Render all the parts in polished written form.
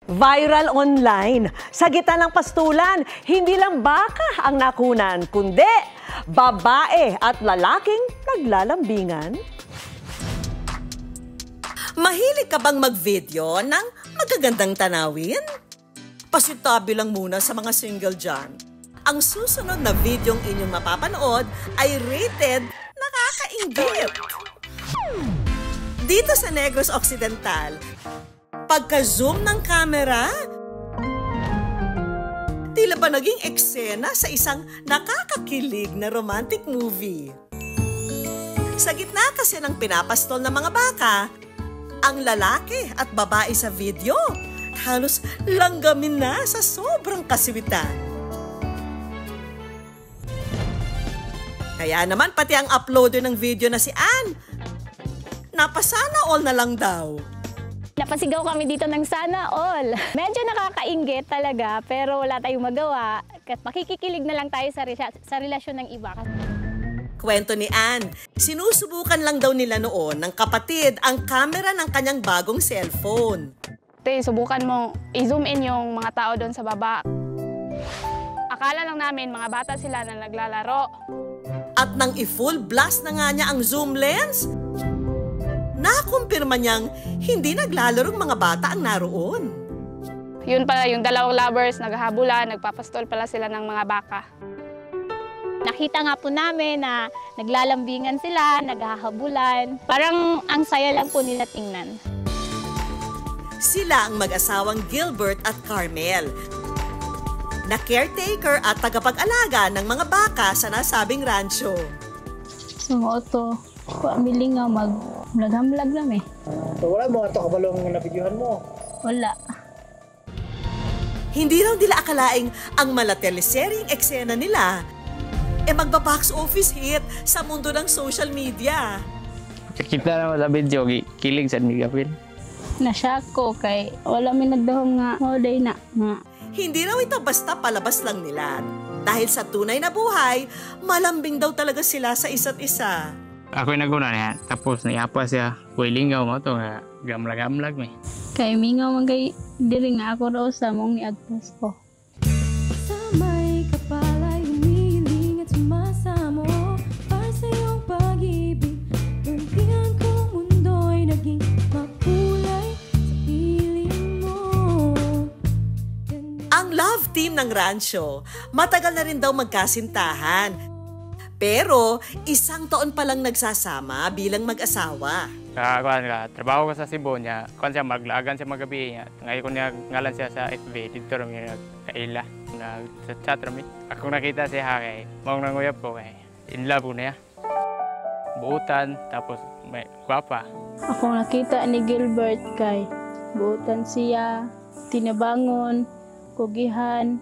Viral online. Sa gitna ng pastulan, hindi lang baka ang nakunan, kundi babae at lalaking naglalambingan. Mahilig ka bang mag-video ng magagandang tanawin? Pasitabi lang muna sa mga single dyan. Ang susunod na videong inyong mapapanood ay rated nakakainggit. Dito sa Negros Occidental, pagka-zoom ng camera, tila ba naging eksena sa isang nakakakilig na romantic movie. Sa gitna kasi ng pinapastol ng mga baka, ang lalaki at babae sa video halos langgamin na sa sobrang kasiwitan. Kaya naman pati ang uploader ng video na si Ann, napasana all na lang daw. Napasigaw kami dito ng sana all. Medyo nakakainggit talaga pero wala tayong magawa. Makikikilig na lang tayo sa relasyon ng iba. Kwento ni Ann, sinusubukan lang daw nila noon ng kapatid ang camera ng kanyang bagong cellphone. Subukan mong i-zoom in yung mga tao doon sa baba. Akala lang namin mga bata sila na naglalaro. At nang i-full blast na nga niya ang zoom lens, nakumpirma niyang hindi naglalarong mga bata ang naroon. Yun pala yung dalawang lovers, naghahabulan, nagpapastol pala sila ng mga baka. Nakita nga po namin na naglalambingan sila, naghahabulan. Parang ang saya lang po nila tingnan. Sila ang mag-asawang Gilbert at Carmel, na caretaker at tagapag-alaga ng mga baka sa nasabing rancho. Sumuoto, pamili nga mag-vlog-vlog namin. So wala mga kabalong na-videohan mo? Wala. Hindi raw nila akalaing ang malateleseryeng eksena nila magba-box office hit sa mundo ng social media. Kita naman sa video, kilig sa Migapil. Nasyak ko kay wala may nagdahong nga holiday na. Hindi raw ito basta palabas lang nila. Dahil sa tunay na buhay, malambing daw talaga sila sa isa't isa. Ako'y naguna niya, tapos niyapa siya, kuilingaw mo ito nga, gamlag-gamlag may. Kay mingaw magay, diri nga ako raw sa mong niagpas ko. Sa may kapalay, humiling at sumasamo, para sa iyong pag-ibig, buntihan kong mundo'y naging makulay sa piling mo. Ang love team ng rancho, matagal na rin daw magkasintahan. Pero, isang taon pa lang nagsasama bilang mag-asawa. Trabaho ko sa Cebu niya, siya maglagan siya magabi niya. Ngayon ko niya ngalan siya sa FB, dito rin niya kaila, nag-chat rin. Ako nakita siya kay, mong nanguyap ko kay, in love ko niya. Buutan, tapos may gwapa. Ako nakita ni Gilbert kay, buutan siya, tinabangon, kugihan.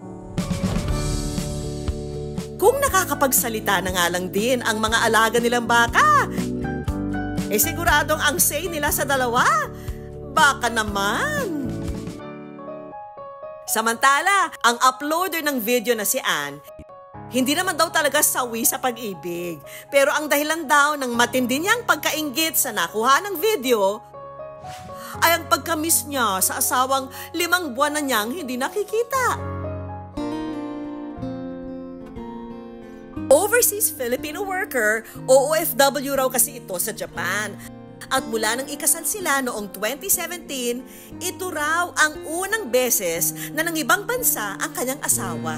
Kung nakakapagsalita na nga lang din ang mga alaga nilang baka, siguradong ang say nila sa dalawa, baka naman. Samantala, ang uploader ng video na si Ann, hindi naman daw talaga sawi sa pag-ibig. Pero ang dahilan daw ng matindi niyang pagkainggit sa nakuha ng video, ay ang pagkamiss niya sa asawang 5 buwan na niyang hindi nakikita. Overseas Filipino worker, OFW raw kasi ito sa Japan. At mula nang ikasal sila noong 2017, ito raw ang unang beses na ng ibang bansa ang kanyang asawa.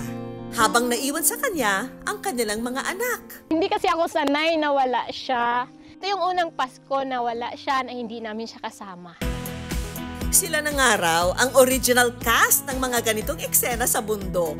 Habang naiwan sa kanya ang kanilang mga anak. Hindi kasi ako sanay na wala siya. Ito yung unang Pasko na wala siya, na hindi namin siya kasama. Sila na nga raw ang original cast ng mga ganitong eksena sa bundok.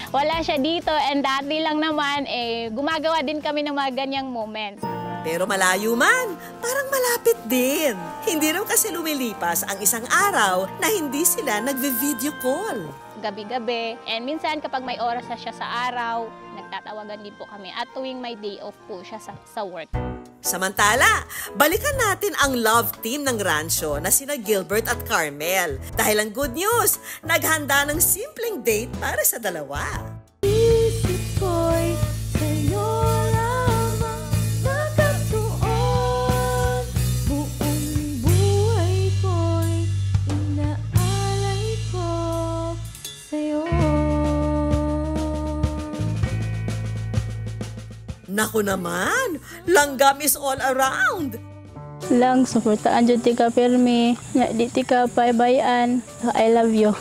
Wala siya dito and dati lang naman, gumagawa din kami ng mga ganyang moments. Pero malayo man, parang malapit din. Hindi raw kasi lumilipas ang isang araw na hindi sila nagve-video call. Gabi-gabi, and minsan kapag may oras na siya sa araw, nagtatawagan din po kami at tuwing may day off po siya sa work. Samantala, balikan natin ang love team ng rancho na sina Gilbert at Carmel. Dahil ang good news, naghanda ng simpleng date para sa dalawa. Isip ko'y sa'yo lamang nakatuon, buong Naku naman, langgam is all around. Lang, suportaan dyan tika permi. Nya, di tika paibayan. I love you.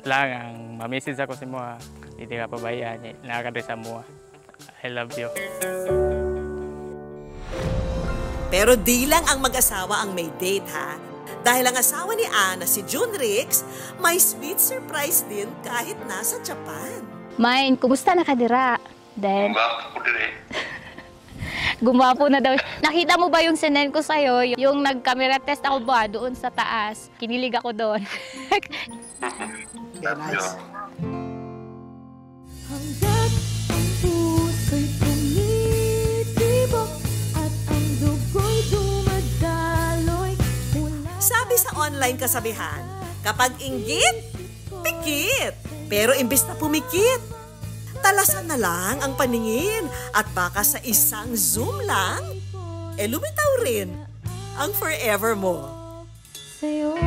Lang ang mamisis ako si mo, hindi ka pabayaan, nakakadre sa mo. I love you. Pero di lang ang mag-asawa ang may date ha. Dahil ang asawa ni Anna, si June Rix, may sweet surprise din kahit nasa Japan. Mine, kumusta na ka dira? Then, gumapo na daw. Nakita mo ba yung sinend ko sa'yo? Yung nag-camera test ako ba doon sa taas? Kinilig ako doon. Hanggat ang puso'y tumitibok at ang dugo'y dumadaloy mula Sabi sa online kasabihan, kapag inggit, pikit. Pero imbis na pumikit, talasan na lang ang paningin at baka sa isang zoom lang, lumitaw rin ang forever mo. sa'yo.